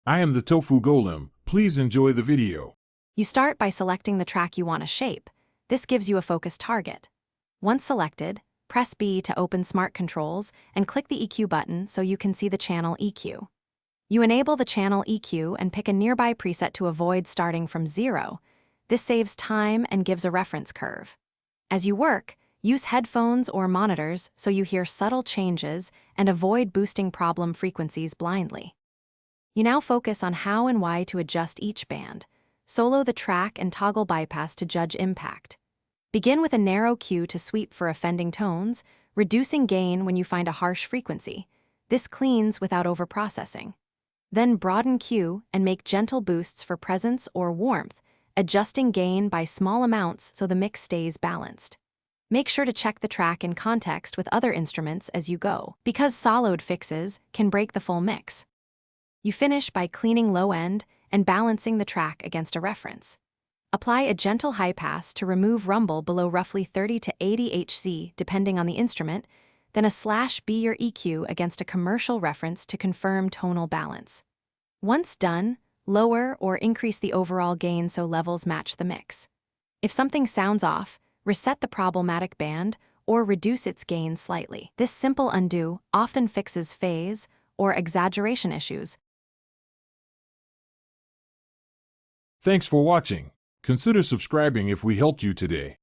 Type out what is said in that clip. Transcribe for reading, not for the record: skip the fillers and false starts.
I am the tofu golem. Please enjoy the video. You start by selecting the track you want to shape. This gives you a focused target. Once selected, press B to open Smart Controls and click the EQ button so you can see the channel EQ. You enable the channel EQ and pick a nearby preset to avoid starting from 0. This saves time and gives a reference curve. As you work, use headphones or monitors so you hear subtle changes and avoid boosting problem frequencies blindly. You now focus on how and why to adjust each band. Solo the track and toggle bypass to judge impact. Begin with a narrow cue to sweep for offending tones, reducing gain when you find a harsh frequency. This cleans without overprocessing. Then broaden cue and make gentle boosts for presence or warmth, adjusting gain by small amounts so the mix stays balanced. Make sure to check the track in context with other instruments as you go, because soloed fixes can break the full mix. You finish by cleaning low end and balancing the track against a reference. Apply a gentle high pass to remove rumble below roughly 30 to 80 Hz depending on the instrument, then a /B your EQ against a commercial reference to confirm tonal balance. Once done, lower or increase the overall gain so levels match the mix. If something sounds off, reset the problematic band or reduce its gain slightly. This simple undo often fixes phase or exaggeration issues. Thanks for watching. Consider subscribing if we helped you today.